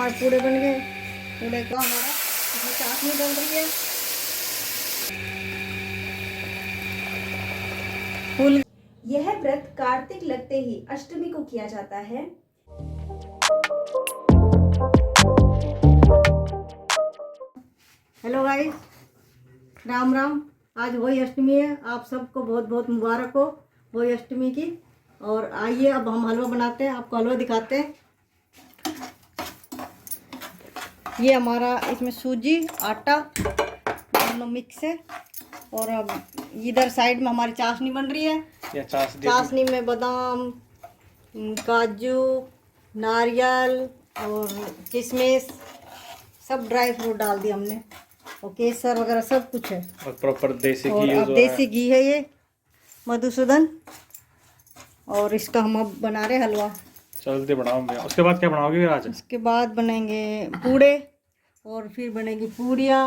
हमारे पूड़े बन गए। पूड़े का हमारा इसमें चाशनी डल रही है। फूल यह व्रत कार्तिक लगते ही अष्टमी को किया जाता है। Hello guys, Ram Ram. आज वही अष्टमी है, आप सबको बहुत बहुत मुबारक हो वही अष्टमी की। और आइए अब हम हलवा बनाते हैं, आपको हलवा दिखाते हैं। ये हमारा इसमें सूजी आटा दोनों मिक्स है। और अब इधर साइड में हमारी चाशनी बन रही है। चाशनी में बादाम, काजू, नारियल और किशमिश सब ड्राई फ्रूट डाल दिए हमने, और केसर वगैरह सब कुछ है। और प्रॉपर देसी और घी अब देसी घी है ये मधुसूदन। और इसका हम अब बना रहे हलवा। जल्दी बनाओगे। उसके बाद क्या बनाओगे फिर आज? उसके बाद बनेंगे पूड़े और फिर बनेगी पूड़ियाँ।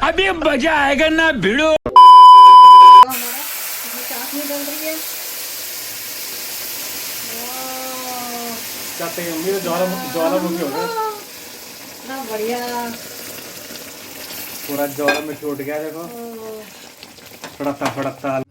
अभी मजा आएगा ना भिड़ो। हमारा इसमें चाशनी डल रही है। क्या मम्मी तो ज्वालामुखी हो गया, इतना बढ़िया पूरा ज्वालामुखी उठ गया। देखो फड़कता फड़कता।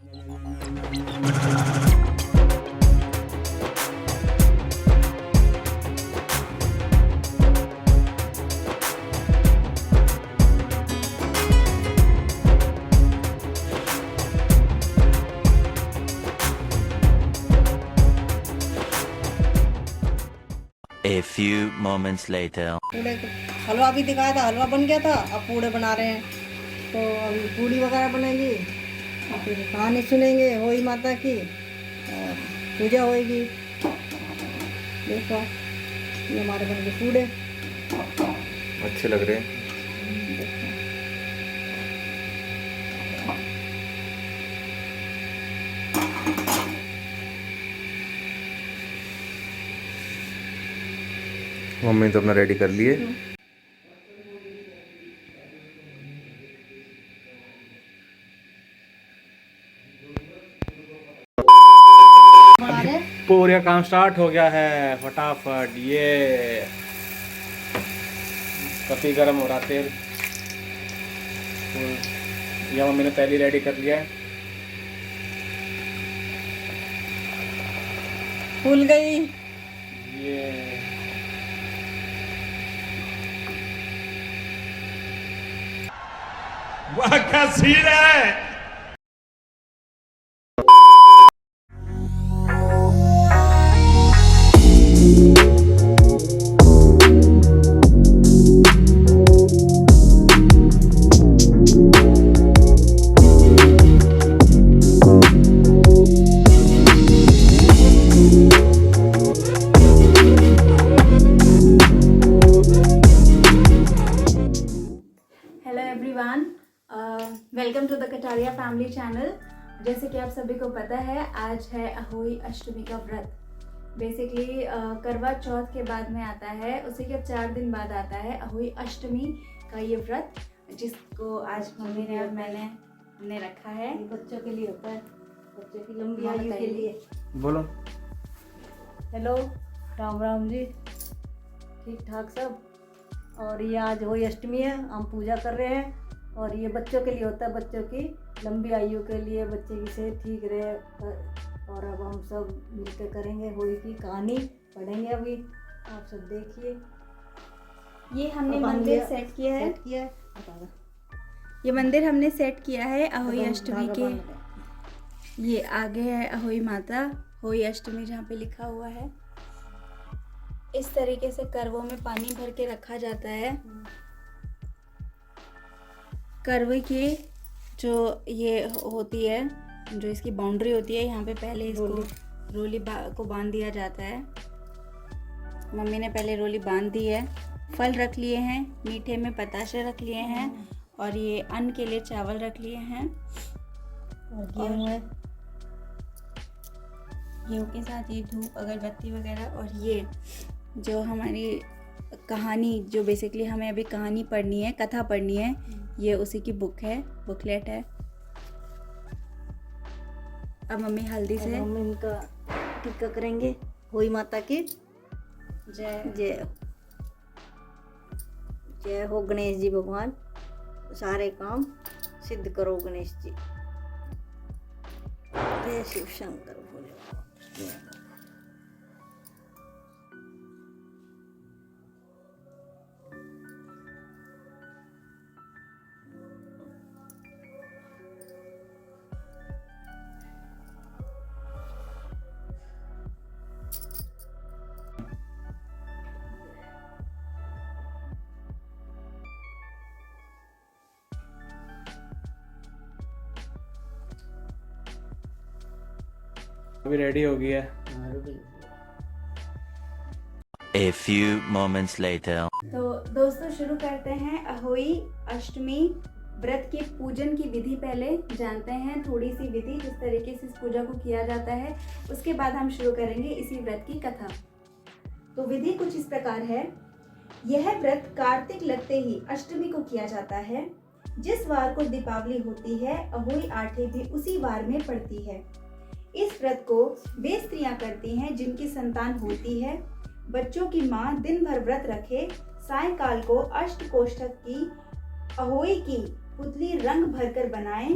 A few moments later. पूड़े हलवा भी दिखाया था, हलवा बन गया था। अब पूड़े बना रहे हैं, तो अभी पूड़ी वगैरह बनेगी और फिर कहानी सुनेंगे होई माता की और पूजा होएगी। देखो ये हमारे बन गए पूड़े, अच्छे लग रहे हैं। मम्मी तो अपना रेडी कर लिए। पूरा काम स्टार्ट हो गया है फटाफट। ये काफी गर्म हो रहा तेल। यह मम्मी ने पहले रेडी कर लिया है। फूल गई ये वाह क्या सीन है। Welcome to the Kataria family channel. जैसे कि आप सभी को पता है, आज है अहोई अष्टमी का व्रत। बेसिकली करवा चौथ के बाद में आता है, उसी के 4 दिन बाद आता है अहोई अष्टमी का ये व्रत, जिसको आज मम्मी ने और हमने रखा है। ये बच्चों के लिए होता है, बच्चों की लंबी आयु के लिए। बोलो। हेलो, राम राम जी, ठीक ठाक सब। और ये आज वही अष्टमी है, हम पूजा कर रहे हैं। और ये बच्चों के लिए होता है, बच्चों की लंबी आयु के लिए, बच्चे की सेहत ठीक रहे। और अब हम सब मिलकर करेंगे होली की कहानी, पढ़ेंगे अभी, आप सब देखिए। ये हमने मंदिर सेट किया है। ये मंदिर हमने सेट किया है अहोई अष्टमी के। ये आगे है अहोई माता, होई अष्टमी जहाँ पे लिखा हुआ है। इस तरीके से करवों में पानी भर के रखा जाता है। करवे की जो ये होती है, जो इसकी बाउंड्री होती है, यहाँ पे पहले इसको रोली को बांध दिया जाता है। मम्मी ने पहले रोली बांध दी है। फल रख लिए हैं, मीठे में बताशे रख लिए हैं, और ये अन्न के लिए चावल रख लिए हैं। और गेहूँ है, गेहूँ के साथ ये धूप अगरबत्ती वगैरह। और ये जो हमारी कहानी, जो बेसिकली हमें अभी कहानी पढ़नी है, कथा पढ़नी है, ये उसी की बुक है, बुकलेट है। अब मम्मी हल्दी से हम इनका टिक्का करेंगे होई माता की। जय जय हो। जय हो गणेश जी भगवान, सारे काम सिद्ध करो गणेश जी। जय शिव शंकर भोले बाबा। जय हो। अभी रेडी हो गई है। A few moments later. तो दोस्तों शुरू करते हैं अहोई अष्टमी व्रत के पूजन की विधि। पहले जानते हैं थोड़ी सी विधि, जिस तरीके से इस पूजा को किया जाता है। उसके बाद हम शुरू करेंगे इसी व्रत की कथा। तो विधि कुछ इस प्रकार है। यह व्रत कार्तिक लगते ही अष्टमी को किया जाता है। जिस वार को दीपावली होती है, अहोई आठे भी उसी वार में पड़ती है। इस व्रत को वे स्त्रियां करती हैं जिनकी संतान होती है। बच्चों की मां दिन भर व्रत रखे, सायंकाल को अष्टकोष्ठक की अहोई की पुतली रंग भरकर बनाए।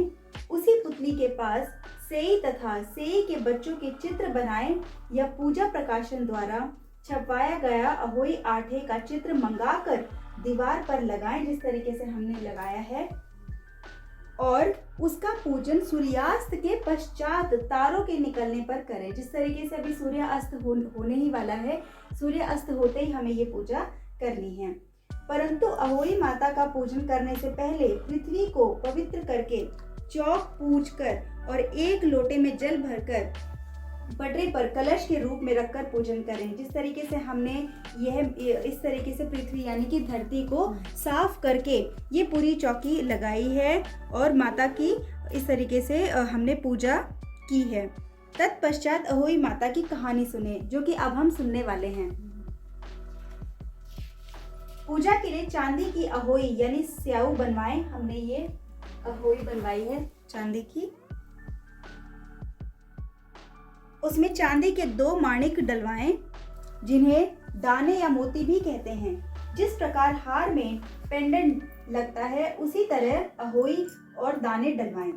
उसी पुतली के पास सेई तथा सेई के बच्चों के चित्र बनाए या पूजा प्रकाशन द्वारा छपवाया गया अहोई आठे का चित्र मंगाकर दीवार पर लगाएं, जिस तरीके से हमने लगाया है। और उसका पूजन सूर्यास्त के पश्चात तारों के निकलने पर करें। जिस तरीके से अभी सूर्यास्त होने ही वाला है, सूर्यास्त होते ही हमें ये पूजा करनी है। परंतु अहोई माता का पूजन करने से पहले पृथ्वी को पवित्र करके चौक पूजकर और एक लोटे में जल भरकर पटरी पर कलश के रूप में रखकर पूजन करें। जिस तरीके से हमने इस तरीके से पृथ्वी यानी कि धरती को साफ करके ये पूरी चौकी लगाई है और माता की इस तरीके से हमने पूजा की है। तत्पश्चात अहोई माता की कहानी सुने, जो कि अब हम सुनने वाले हैं। पूजा के लिए चांदी की अहोई यानी स्याऊ बनवाएं। हमने ये अहोई बनवाई है चांदी की। उसमें चांदी के 2 माणिक डलवाएं, जिन्हें दाने या मोती भी कहते हैं। जिस प्रकार हार में पेंडेंट लगता है, उसी तरह अहोई और दाने डलवाएं।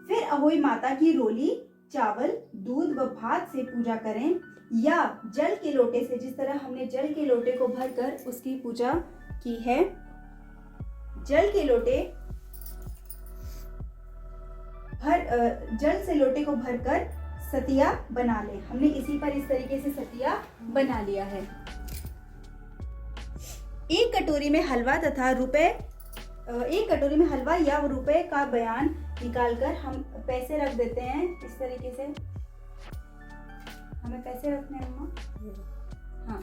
फिर अहोई माता की रोली, चावल, दूध व भात से पूजा करें या जल के लोटे से, जिस तरह हमने जल के लोटे को भरकर उसकी पूजा की है। जल से लोटे को भरकर सतिया बना ले। हमने इसी पर इस तरीके से सतिया बना लिया है। एक कटोरी में हलवा या रुपए का बयान निकालकर हम पैसे रख देते हैं। इस तरीके से हमें पैसे रखने हैं मम्मा। हाँ,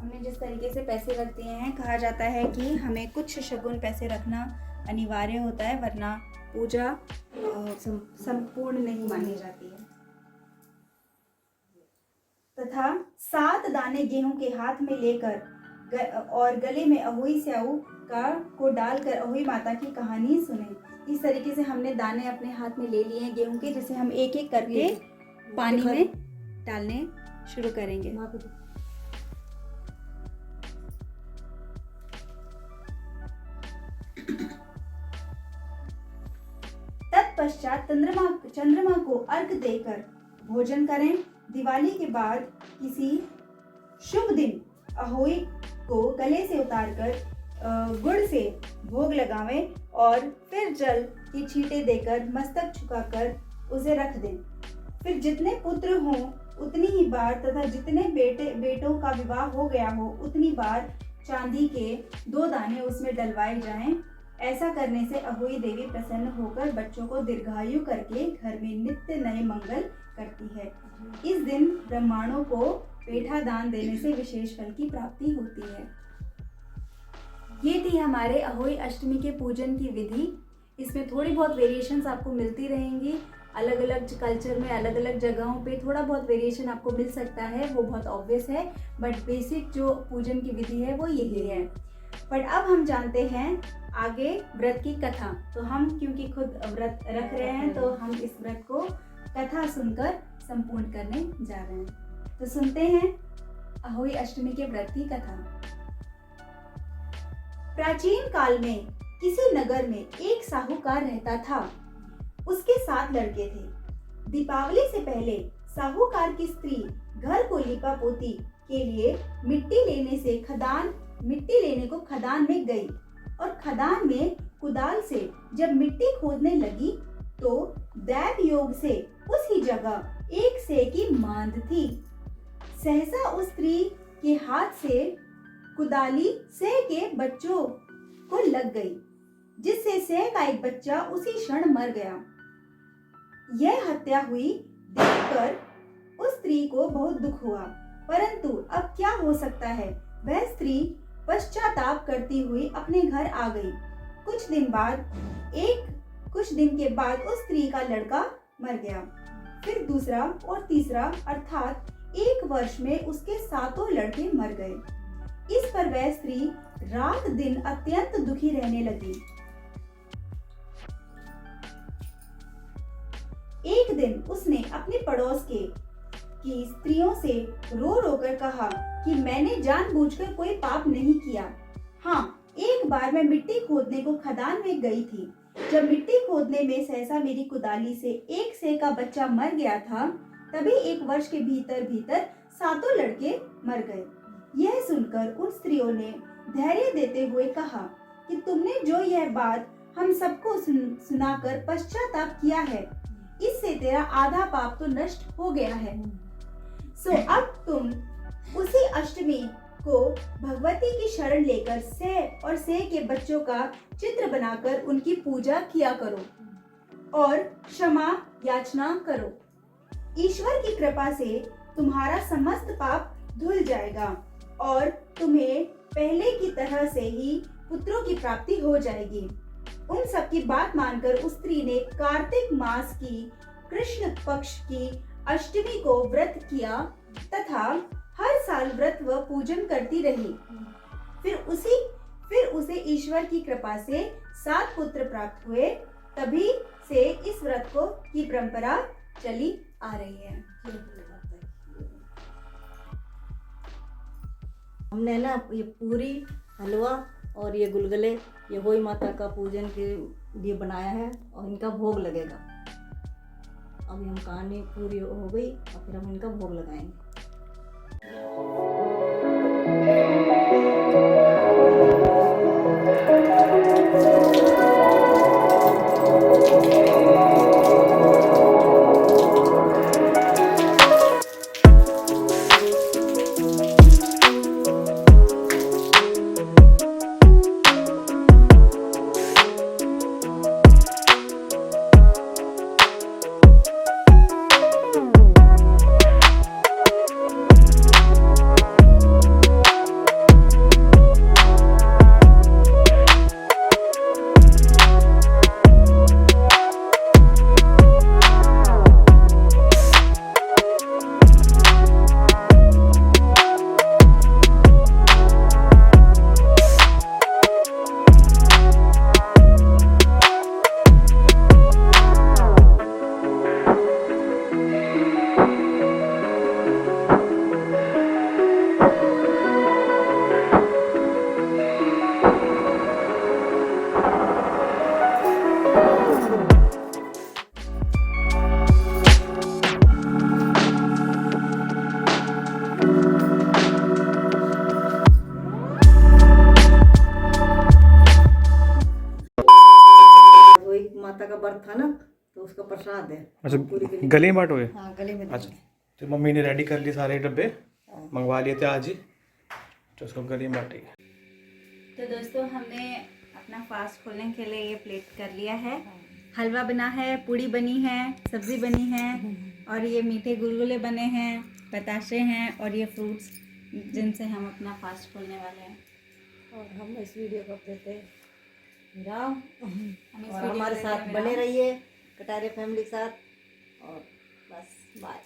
हमने जिस तरीके से पैसे रख दिए हैं, कहा जाता है कि हमें कुछ शगुन पैसे रखना अनिवार्य होता है, वरना पूजा संपूर्ण नहीं मानी जाती है। तथा 7 दाने गेहूं के हाथ में लेकर और गले में अहोई स्याऊ को डालकर अहोई माता की कहानी सुने। इस तरीके से हमने दाने अपने हाथ में ले लिए हैं गेहूं के, जिसे हम एक एक करके पानी में डालने शुरू करेंगे। तत्पश्चात चंद्रमा को अर्घ देकर भोजन करें। दिवाली के बाद किसी शुभ दिन अहोई को गले से उतारकर गुड़ से भोग लगावें और फिर जल की छींटे देकर मस्तक झुकाकर उसे रख दें। फिर जितने पुत्र हों उतनी ही बार तथा जितने बेटों का विवाह हो गया हो उतनी बार चांदी के 2 दाने उसमें डलवाए जाएं। ऐसा करने से अहोई देवी प्रसन्न होकर बच्चों को दीर्घायु करके घर में नित्य नए मंगल करती है। इस दिन ब्राह्मणों को पेठा दान देने से विशेष फल की प्राप्ति होती है। ये थी हमारे अहोई अष्टमी के पूजन की विधि। इसमें थोड़ी बहुत वेरिएशंस आपको मिलती रहेंगी। अलग अलग कल्चर में अलग अलग जगहों पे थोड़ा बहुत वेरिएशन आपको मिल सकता है, वो बहुत ऑब्वियस है, बट बेसिक जो पूजन की विधि है वो यही है। पर अब हम जानते हैं आगे व्रत की कथा। तो हम क्योंकि खुद व्रत रख रहे हैं तो हम इस व्रत को कथा सुनकर संपूर्ण करने जा रहे हैं। तो सुनते हैं अहोई अष्टमी के व्रत की कथा। प्राचीन काल में किसी नगर में एक साहूकार रहता था। उसके 7 लड़के थे। दीपावली से पहले साहूकार की स्त्री घर को लिपा पोती के लिए मिट्टी लेने को खदान में गई और खदान में कुदाल से जब मिट्टी खोदने लगी तो दैव योग से उसी जगह एक सेह की मांद थी। सहसा उस स्त्री के हाथ से कुदाली सेह के बच्चों को लग गई, जिससे सेह का एक बच्चा उसी क्षण मर गया। यह हत्या हुई देखकर उस स्त्री को बहुत दुख हुआ, परंतु अब क्या हो सकता है। वह स्त्री पश्चाताप करती हुई अपने घर आ गई। कुछ दिन के बाद उस स्त्री का लड़का मर गया। फिर दूसरा और तीसरा, अर्थात 1 वर्ष में उसके 7 लड़के मर गए। इस पर वह स्त्री रात दिन अत्यंत दुखी रहने लगी। एक दिन उसने अपने पड़ोस की स्त्रियों से रो रो कर कहा कि मैंने जानबूझकर कोई पाप नहीं किया। हाँ, एक बार मैं मिट्टी खोदने को खदान में गई थी। जब मिट्टी खोदने में सहसा मेरी कुदाली से एक सेह का बच्चा मर गया था, तभी 1 वर्ष के भीतर 7 लड़के मर गए। यह सुनकर उन स्त्रियों ने धैर्य देते हुए कहा कि तुमने जो यह बात हम सबको सुनाकर पश्चाताप किया है, इससे तेरा आधा पाप तो नष्ट हो गया है। सो अब तुम उसी अष्टमी को भगवती की शरण लेकर सेह और सेह के बच्चों का चित्र बनाकर उनकी पूजा किया करो और क्षमा याचना करो। ईश्वर की कृपा से तुम्हारा समस्त पाप धुल जाएगा और तुम्हें पहले की तरह से ही पुत्रों की प्राप्ति हो जाएगी। उन सब की बात मानकर उस स्त्री ने कार्तिक मास की कृष्ण पक्ष की अष्टमी को व्रत किया तथा हर साल व्रत व पूजन करती रही। फिर उसे ईश्वर की कृपा से 7 पुत्र प्राप्त हुए। तभी से इस व्रत की परंपरा चली आ रही है। हमने ना ये पूरी, हलवा और ये गुलगुले ये होई माता का पूजन के लिए बनाया है और इनका भोग लगेगा। अभी हम कहानी पूरी हो गई और फिर हम इनका भोग लगाएंगे। माता का व्रत था ना, तो उसका प्रसाद है। अच्छा, गले में बांटोगे? हाँ, गले में। अच्छा, तो मम्मी ने रेडी कर लिए सारे डब्बे, मंगवा लिए थे आज ही, तो उसको गले में बांटेंगे। तो दोस्तों, हमने अपना फास्ट खोलने के लिए ये प्लेट कर लिया है। हलवा बना है, पूड़ी बनी है, सब्जी बनी है और ये मीठे गुलगुले बने हैं, बताशे हैं और ये फ्रूट्स जिनसे हम अपना फास्ट खोलने वाले हैं। और हम इस वीडियो को देते राम और हमारे साथ बने रहिए, कटारे फैमिली के साथ। और बस बाय।